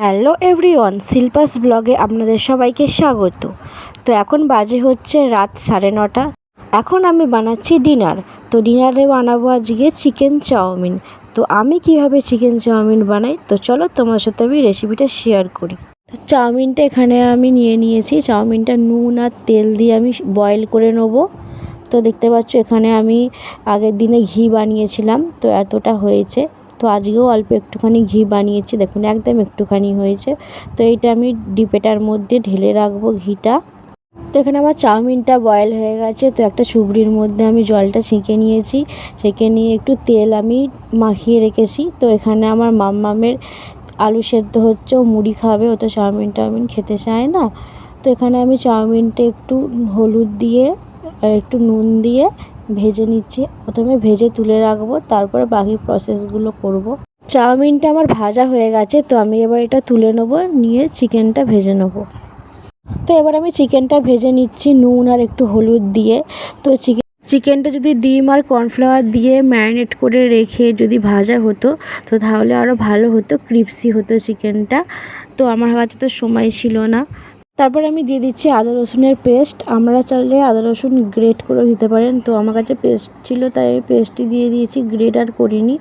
Hello everyone, Shilpa's ব্লগে আপনাদের সবাইকে স্বাগত। তো এখন বাজে হচ্ছে রাত 9:30। এখন আমি বানাচ্ছি ডিনার। তো ডিনারে বানাবো আজকে চিকেন চাউমিন। তো আমি কিভাবে চিকেন চাউমিন বানাই, তো চলো তোমার সাথে আমি রেসিপিটা শেয়ার করি। তো চাউমিনটা এখানে আমি নিয়ে নিয়েছি। চাউমিনটা নুন আর তেল দিয়ে আমি বয়েল করে নেবো। তো দেখতে পাচ্ছ এখানে আমি আগের দিনে ঘি বানিয়েছিলাম, তো এতটা হয়েছে। তো আজকেও অল্প একটুখানি ঘি বানিয়েছি, দেখুন একদম একটুখানি হয়েছে। তো এইটা আমি ডিপেটার মধ্যে ঢেলে রাখবো ঘিটা। তো এখানে আমার চাউমিনটা বয়েল হয়ে গেছে। তো একটা চুবড়ির মধ্যে আমি জলটা ছেঁকে নিয়েছি। ছেঁকে নিয়ে একটু তেল আমি মাখিয়ে রেখেছি। তো এখানে আমার মাম্মামের আলু সেদ্ধ হচ্ছে, ও মুড়ি খাবে, ও তো চাউমিন খেতে চায় না। তো এখানে আমি চাউমিনটা একটু হলুদ দিয়ে আর একটু নুন দিয়ে ভেজে নিচ্ছি। প্রথমে ভেজে তুলে রাখবো, তারপর বাকি প্রসেসগুলো করব। চাউমিনটা আমার ভাজা হয়ে গেছে। তো আমি এবার এটা তুলে নেবো, নিয়ে চিকেনটা ভেজে নেবো। তো এবার আমি চিকেনটা ভেজে নিচ্ছি নুন আর একটু হলুদ দিয়ে। তো চিকেনটা যদি ডিম আর কর্নফ্লাওয়ার দিয়ে ম্যারিনেট করে রেখে যদি ভাজা হতো, তো তাহলে আরও ভালো হতো, ক্রিপসি হতো চিকেনটা। তো আমার কাছে তো সময় ছিল না। তারপর আমি দিয়ে দিচ্ছি আদা রসুনের পেস্ট। আপনারা চাইলে আদা রসুন গ্রেট করে দিতে পারেন। তো আমার কাছে পেস্ট ছিল, তাই আমি পেস্টই দিয়ে দিয়েছি, গ্রেট আর করিনি।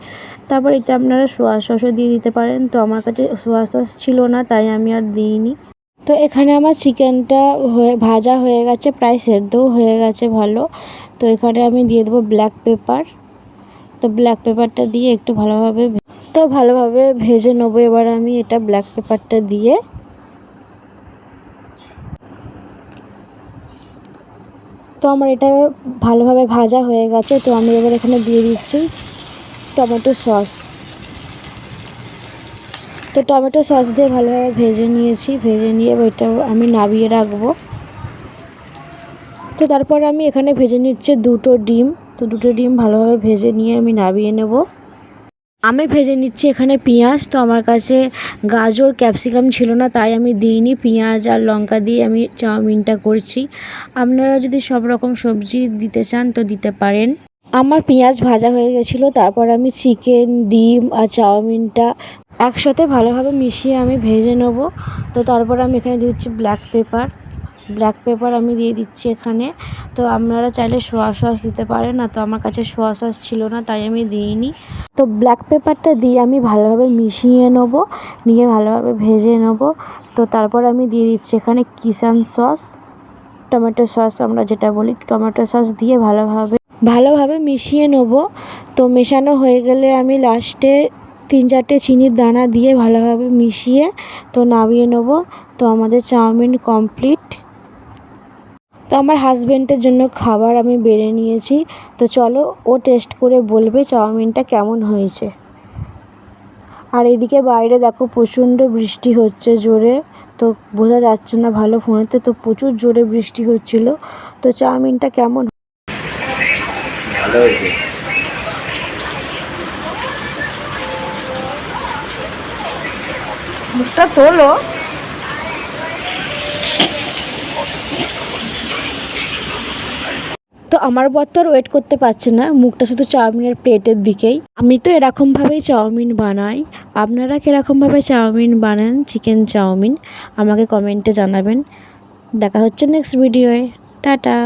তারপর এটা আপনারা সোয়া সসও দিয়ে দিতে পারেন। তো আমার কাছে সোয়া সস ছিল না, তাই আমি আর দিইনি। তো এখানে আমার চিকেনটা ভাজা হয়ে গেছে, প্রায় সেদ্ধও হয়ে গেছে ভালো। তো এখানে আমি দিয়ে দেবো ব্ল্যাক পেপার। তো ব্ল্যাক পেপারটা দিয়ে একটু ভালোভাবে ভেজে নেবো। এবার আমি এটা ব্ল্যাক পেপারটা দিয়ে, তো আমার এটা ভালোভাবে ভাজা হয়ে গেছে। তো আমি এবার এখানে দিয়ে দিচ্ছি টমেটো সস। তো টমেটো সস দিয়ে ভালোভাবে ভেজে নিয়েছি। ভেজে নিয়ে এটা আমি নামিয়ে রাখবো। তো তারপর আমি এখানে ভেজে নিচ্ছি দুটো ডিম। তো দুটো ডিম ভালোভাবে ভেজে নিয়ে আমি নামিয়ে নেব। আমি ভেজে নিচ্ছি এখানে পেঁয়াজ। তো আমার কাছে গাজর ক্যাপসিকাম ছিল না, তাই আমি দিইনি। পেঁয়াজ আর লঙ্কা দিয়ে আমি চাউমিনটা করছি। আপনারা যদি সব রকম সবজি দিতে চান তো দিতে পারেন। আমার পেঁয়াজ ভাজা হয়ে গেছিলো। তারপর আমি চিকেন, ডিম আর চাউমিনটা একসাথে ভালোভাবে মিশিয়ে আমি ভেজে নেব। তো তারপর আমি এখানে দিচ্ছি ব্ল্যাক পেপার আমি দিয়ে দিচ্ছি এখানে। তো আপনারা চাইলে সোয়া সস দিতে পারেন না, তো আমার কাছে সোয়া সস ছিল না, তাই আমি দিইনি। তো ব্ল্যাক পেপারটা দিয়ে আমি ভালোভাবে মিশিয়ে নেব, নিয়ে ভালোভাবে ভেজে নেব। তো তারপর আমি দিয়ে দিচ্ছি এখানে কিষান সস, টমেটো সস আমরা যেটা বলি, টমেটো সস দিয়ে ভালোভাবে মিশিয়ে নেব। তো মেশানো হয়ে গেলে আমি লাস্টে 3-4টে চিনির দানা দিয়ে ভালোভাবে মিশিয়ে তো নামিয়ে নেব। তো আমাদের চাউমিন কমপ্লিট। তো আমার হাজব্যান্ডের জন্য খাবার আমি বেড়ে নিয়েছি। তো চলো ও টেস্ট করে বলবে চাউমিনটা কেমন হয়েছে। আর এদিকে বাইরে দেখো প্রচণ্ড বৃষ্টি হচ্ছে জোরে। তো বোঝা যাচ্ছে না ভালো ফোনেতে, তো প্রচুর জোরে বৃষ্টি হচ্ছিল। তো চাউমিনটা কেমন ভালো হয়েছে। মুখটা তোলো। তো আমার বর তো আর ওয়েট করতে পারছে না, মুখটা শুধু চাউমিনের প্লেটের দিকেই। আমি তো এরকমভাবেই চাউমিন বানাই। আপনারা কীরকমভাবে চাউমিন বানান, চিকেন চাউমিন, আমাকে কমেন্টে জানাবেন। দেখা হচ্ছে নেক্সট ভিডিওয়ে। টাটা।